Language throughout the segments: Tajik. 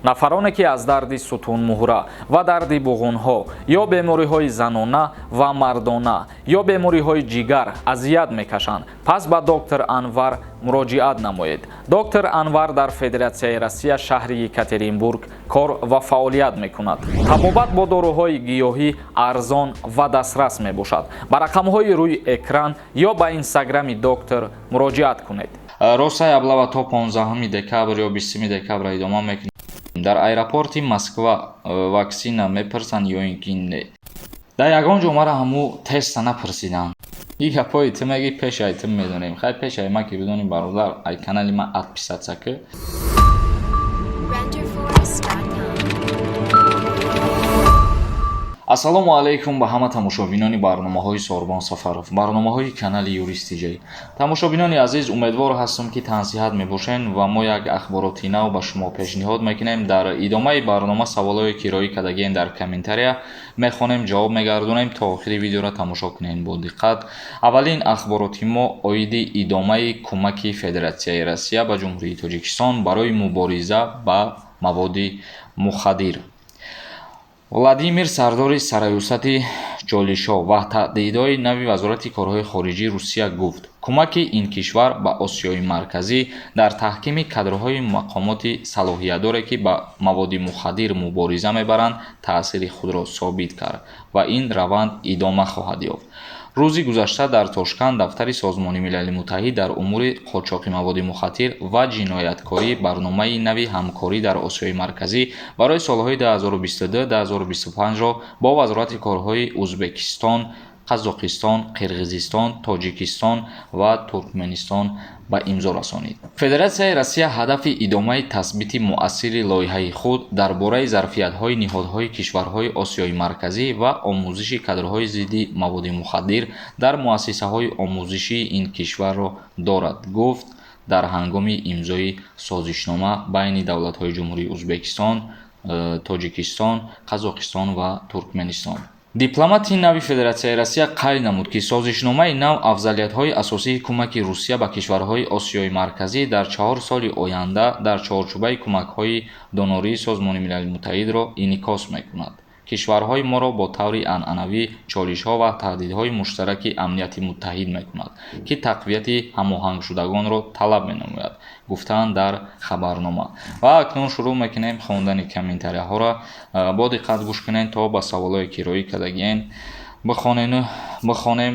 нафароне ки аз дарди сутунмуҳра ва дарди буғунҳо ё бемориҳои занона ва мардона ё бемориҳои ҷигар азият мекашанд, пас ба доктор Анвар муроҷиат намоед. Доктор Анвар дар Федератсияи Россия шаҳри Екатеринбург кор ва фаъолият мекунад. Табобат бо доруҳои гиёҳӣ арзон ва дастрас мебошад. Ба рақамҳои рӯи экран ё ба инстаграми доктор муроҷиат кунед. Росай аблава то 15 декабр ё 20 декабр идома мекунад. Дар аэропорти Москва ваксина мепирсанд ё ин ки не. Дар ягон ҷо мара ҳаму теста напирсиданд. И гапҳои ту меги пешай ту медонем. Хай пешай ма ки бидоним бародар ай канали ма адписатсаки. ассалому алайкум ба ҳама тамошобинони барномаҳои Сорбон Сафаров, барномаҳои канали Юристи Ҷ. Тамошобинони азиз, умедвор ҳастам ки тансиҳат мебошен ва мо як ахбороти нав ба шумо пешниҳод мекунем. Дар идомаи барнома саволое ки роӣ кардагиен дар комментария мехонем, ҷавоб мегардонем. То охири видеоро тамошо кунем бо диққат. Аввалин ахбороти мо оиди идомаи кӯмаки Федератсияи Россия ба ҷумҳурии Тоҷикистон барои мубориза ба маводи мухаддир. Владимир Сардори Сараюсати Ҷолишо ва таҳдидҳои нави Вазорати корҳои хориҷии Русия гуфт: кӯмаки ин кишвар ба Осиёи Марказӣ дар таҳкими кадрҳои мақомоти салоҳиятдоре ки ба маводи мухаддир мубориза мебаранд таъсири худро собит кард ва ин раванд идома хоҳад ёфт. рӯзи гузашта дар Тошканд дафтари Созмони Милали Муттаҳид дар умури қочоқи маводи мухаддир ва ҷинояткорӣ барномаи нави ҳамкорӣ дар Осиёи Марказӣ барои солҳои 2022-2025-ро бо Вазорати корҳои Ӯзбекистон, Қазоқистон, Қирғизистон, Тоҷикистон ва Туркменистон ба имзо расонид. Федератсияи Россия ҳадафи идомаи tasбити муассири лоиҳаи худ дар бораи зарфиятҳои ниҳодҳои кишварҳои Осиёи Марказӣ ва омӯзиши кадрҳои зидди маводи мухаддир дар муассисаҳои омӯзишии ин кишварро дорад, гуфт дар ҳангоми имзои созишнома байни давлатҳои ҷумҳурии Ӯзбекистон, Тоҷикистон, Қазоқистон ва Туркменистон. Дипломати нави Федератсияи Россия қайд намуд ки созишномаи нав афзалиятҳои асосии кӯмаки Русия ба кишварҳои Осиёи Марказӣ дар 4 соли оянда дар чорчӯбаи кӯмакҳои донории Созмони Милали Муттаҳидро инъикос мекунад. кишварҳои моро бо таври анъанавӣ чолишҳо ва таҳдидҳои муштараки амнияти муттаҳид мекунад, ки тақвияти ҳамоҳангшудагонро талаб менамояд, гуфтаанд дар хабарнома. Ва акнун шурӯъ мекунем хондани комментарияҳоро. Бо диққат гӯш кунед то ба саволое ки роӣ кардагиен бихонем,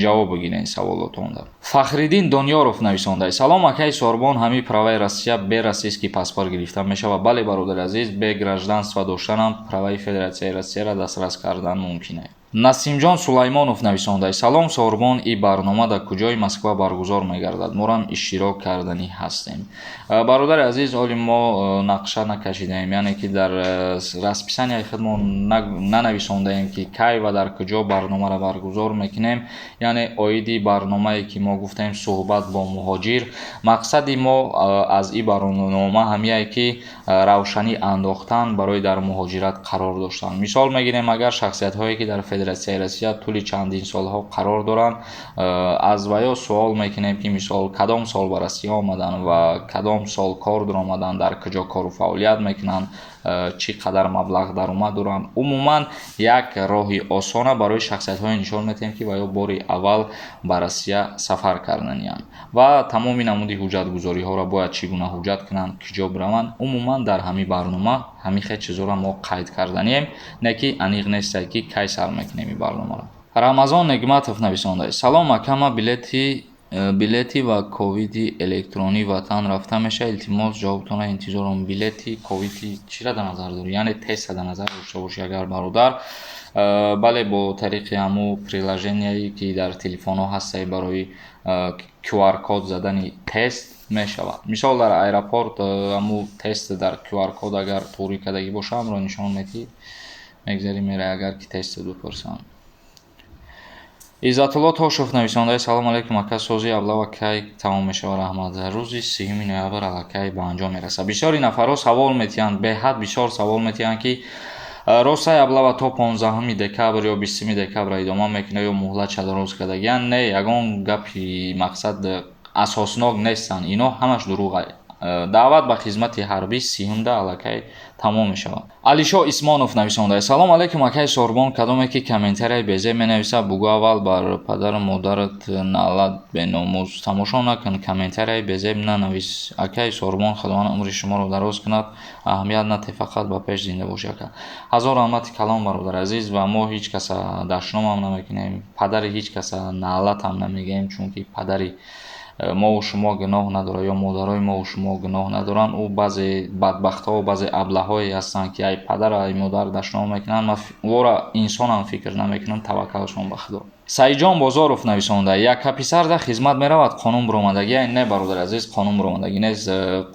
ҷавоб бигирен саволотонда. Фахриддин Донёров нависондаи: салом акай Сорбон, ҳамин праваи Россия бе расистский паспорт гирифта мешавад? Бале бародари азиз, бе гражданство доштанам праваи Федератсияи Россияро дастрас кардан мумкин аст. Насимҷон Сулаймонов нависондаи: салом Сорбон, и барнома дар куҷои Москва баргузор мегардад? Морам иштирок карданӣ ҳастем. Бародари азиз, ҳоли мо нақша накашидаем, яъне ки дар расписанияи худ мо нанависондаем ки кай ва дар куҷо барномаро баргузор мекунем, яъне оиди барномае ки мо гуфтем суҳбат бо муҳоҷир. Мақсади мо аз ин барнома ҳамияе ки равшанӣ андохтан барои дар муҳоҷират қарор доштан. Мисол мегирем, агар шахсиятҳое ки дар Федератсияи Россия тӯли чандин солҳо қарор доранд, аз ваё суол мекунем ки мисол кадом сол ба Россия омаданд ва кадом сол кор дуромаданд, дар куҷо кору фаъолият мекунанд, чӣ қадар маблағ даромад доранд. Умуман як роҳи осона барои шахсиятҳое нишон медиҳем ки ваё бори аввал ба Россия сафар карданиянд ва тамоми намуди ҳуҷҷатгузориҳоро бояд чӣ гуна ҳуҷҷат кунанд, куҷо бираванд. Умуман дар ҳамин барнома ҳамин хел чизҳоро мо қайд карданием, не ки аниқ нест ки кай сар мекунем ин барномаро. Рамазон Нигматов нависондаи: салом акама, билети ва ковиди электронӣ ватан рафта меша, илтимос ҷавобтонро интизором. Билети ковиди чиро дар назар дорӣ? Яъне тестро дар назар дошта бошӣ агар бародар. Бале бо тариқи ҳамун приложенияе ки дар телефонҳо ҳастаи барои QR код задани тест мешавад. Мисол дар аэропорт ҳамун тест дар QR код агар пурӣ кардагӣ боша, ҳамро нишон медиҳӣ, мегзарӣ мераи агар ки тестро бипурсанд. Иззатулло Тошев нависондаи: салом алайкум ака, сози аблава кай тамом мешавад? Раҳмат. Рӯзи 3 ноябр аллакай ба анҷом мерасад. Бисёри нафарҳо савол метиҳанд, беҳад бисёр савол метиҳанд ки Росай аблава то 15 декабр ё 20 декабр идома мекунад ё муҳлат дароз кардагиан? Не, ягон гапи мақсад асоснок нестанд. Ино ҳамаш дурӯғ даъват ба хизмати ҳарбӣ 30 аллакай тамом мешавад. Алишо Исмонов нависонда: салом алейкум акай Сорбон, кадоме ки комментарияи безеб менависад бугӯ аввал бар падару модарат наълат беномуз тамошо накун, комментарияи безеб нанавис. Акай Сорбон, худованд умри шуморо дароз кунад, аҳамият наде, фақат ба пеш зинда бошӣ ака. ҳазор раҳмати калом бародар азиз. Ва мо ҳеҷ каса дашномам намекунем, падари ҳеҷ каса наълатам намегӯем, чунки падари мо шумо гуноҳ надорад ё модарои мо шумо гуноҳ надоранд. ӯ баъзе бадбахтҳо, баъзе аблаҳое ҳастанд ки ай падар ай модар дашном мекунанд. Ман вора инсонам фикр намекунам, таваккалшон ба худо. Саидҷон Бозоров нависонда: яка писар да хизмат меравад, қонун биромадагӣ ай? Не бародар азиз, қонун биромадагӣ нест.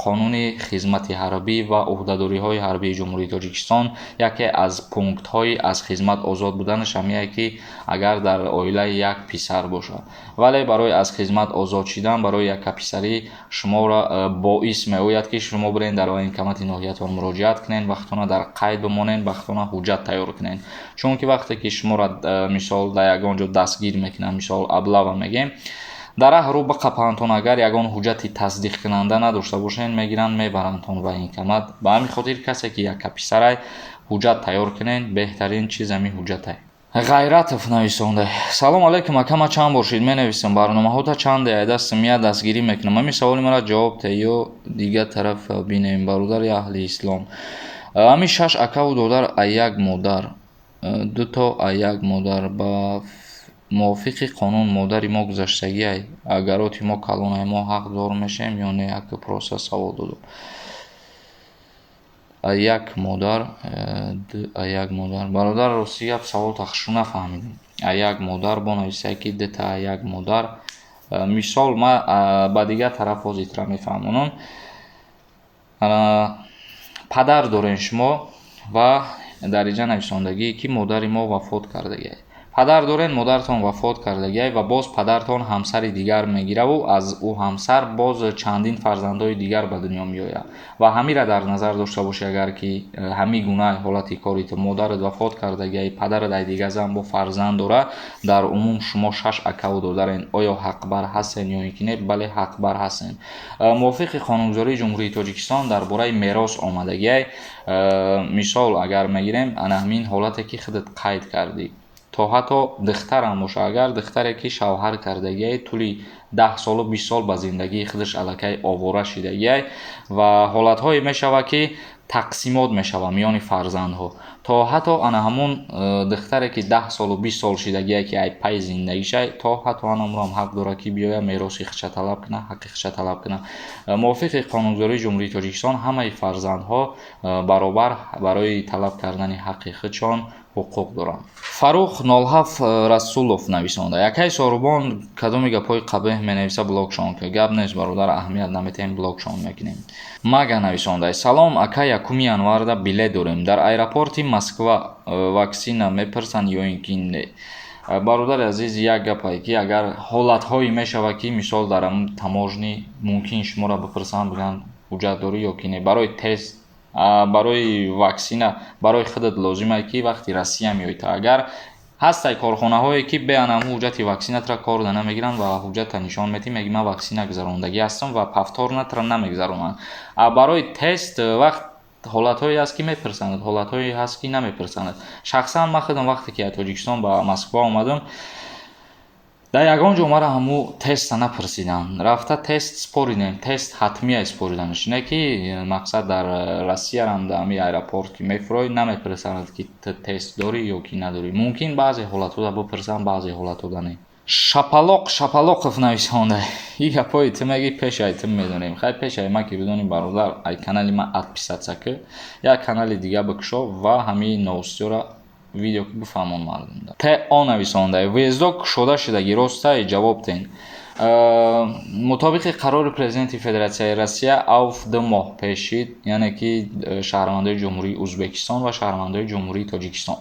қонуни хизмати ҳарбӣ ва уҳдадориҳои ҳарбии ҷумҳурии Тоҷикистон яке аз пунктҳои аз хизмат озод буданаш ҳамие ки агар дар оилаи як писар бошад. вале барои аз хизмат озод шидан барои якаписарӣ шуморо боис меояд ки шумо бирен дар военкомати ноҳиятон муроҷиат кунед, вақтона дар қайд бимонед, вақтона ҳуҷҷат тайёр кунед. чунки вақте ки шуморо мисол дар ягон ҷо дастгир мекунанд, мисол аблава мегем, дар аҳру бақапаантон, агар ягон ҳуҷҷати тасдиқкунанда надошта бошед, мегиранд мебарандтон военкомат. ба ҳамин хотир касе ки якаписарай ҳуҷҷат тайёр кунед, беҳтарин чиз ҳамин ҳуҷҷат ай. Ғайратов нависонда: салом алейкум ака, ма чанд бор шид менависам, барномаҳота чанде айда симия дастгирӣ мекунам. ҳамин саволи мара ҷавоб те ё дигар тараф бинем. бародари аҳли ислом, ҳамин 6 акаву додар а як модар, дуто а як модар ба мувофиқи қонун модари мо гузаштагӣ ай? агароти мо калон ай, мо ҳақдор мешем ё не? ака проса савол доду. а як модар, а як модар, бародар рости гап савол тахшу нафаҳмидем. а як модар бо нависае ки дета а як модар. мисол ма ба дигар тараф озитра мефаҳмонам. падар дорем шумо ва дар инҷа нависондагӣ ки модари мо вафот кардагӣ. падар дорен, модаратон вафот кардагӣ ва боз падартон ҳамсари дигар мегираву аз ӯ ҳамсар боз чандин фарзандои дигар ба дунё меояд. ва ҳамира дар назар дошта бошӣ, агар ки ҳамин гуна ҳолати корит модарат вафот кардагӣ, падарат ай дигар зан бо фарзанд дорад, дар умум шумо 6 акаву додарен. оё ҳақбар ҳастен ё ин ки не? бале ҳақбар ҳастен. мувофиқи қонунгузории ҷумҳурии Тоҷикистон дар бораи мерос омадагӣ, мисол агар мегирем, ана ҳамин ҳолате ки худат қайд кардӣ, то ҳатто духтарам боша, агар духтаре ки шавҳар кардагӣ, тӯли 10 солу 20 сол ба зиндагии худаш аллакай овора шидагӣ ва ҳолатҳое мешавад ки тақсимот мешавад миёни фарзандҳо. то ҳатто ана ҳамун духтаре ки 10 солу 20 сол шидагӣ ки ай пай зиндагишай, то ҳатто ана умрам ҳақ дорад ки биёя мероси худша талаб кунад, ҳаққи худша талаб кунад. мувофиқи қонунгузории ҷумҳурии Тоҷикистон ҳамаи фарзандҳо баробар барои талаб кардани ҳаққи худшон ҳуқуқ доранд. Фарух Нолҳаф Расулов нависонда: якай Сорбон, кадоми гапҳои қабеҳ менависа блокшон ки гап нест бародар, аҳамият наметем, блокшон мекунем. Мага нависонда: салом ака, 1 январда билет дорем, дар аэропорти Москва ваксина мепарсанд ё ин ки не? бародари азиз, як гапай ки агар ҳолатҳое мешавад ки мисол дар таможни мумкин шуморо бипурсанд, бигӯянд ҳуҷҷат дорӣ ё ки не, барои тест, барои ваксина барои худат лозимае ки вақти Россия меоед. агар ҳастай корхонаҳое ки беанам ҳуҷҷати ваксинатра кор да намегиранд ва ҳуҷҷата нишон метӣ, меги ман ваксина гузарондагӣ ҳастам ва павторнатра намегузаронанд. барои тест вақт ҳолатҳое ҳаст ки мепурсанд, ҳолатҳое ҳаст ки намепурсанд. шахсан ман худам вақте ки Тоҷикистон ба Москва омадам, дар ягон ҷо мара ҳаму теста напурсидан. рафта тест споридем, тест ҳатмия спориданаш, не ки мақсад дар Россиярам дар ҳамин аэропорт ки мефуроид намепурсанд ки тест дорӣ ё ки надорӣ. мумкин баъзе ҳолатҳода бипурсанд, баъзе ҳолатҳода не. Шапалоқов нависонда: ин гапҳои ту меги пешай ту медонем. хай пешай ман ки бидонем бародар, ай канали ман адписатсака, як канали дига бикушо ва ҳамин новостиёра видео ки бифаҳмон мардумда. Т.О. нависонда: вездо кушода шидагӣ ростай? ҷавоб тен. мутобиқи қарори президенти Федератсияи Россия авф 2 моҳ пешид, яъне ки шаҳрвандои ҷумҳурии Ӯзбекистон ва шаҳрвандои ҷумҳурии Тоҷикистон.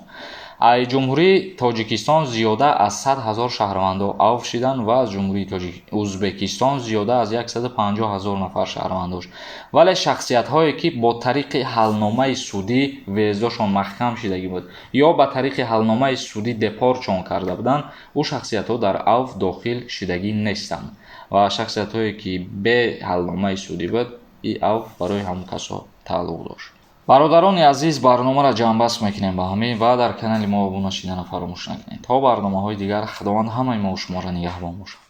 ай ҷумҳурии Тоҷикистон зиёда аз 100 000 шаҳрвандо авф шиданд ва аз ҷумҳурии Ӯзбекистон зиёда аз 150 000 нафар шаҳрвандош. вале шахсиятҳое ки бо тариқи ҳалномаи судӣ вездошон маҳкам шидагӣ буд ё ба тариқи ҳалномаи судӣ депортшон карда буданд, ӯ шахсиятҳо дар авф дохил шидагӣ нестанд ва шахсиятҳое ки бе ҳалномаи судӣ буд ин ав барои ҳамон касо тааллуқ дошт. бародарони азиз, барномаро ҷамъбаст мекунем ба ҳамин ва дар канали мо обуна шидана фаромӯш накунед. То барномаҳои дигар худованд ҳамаи мо шуморо нигаҳбон бошад.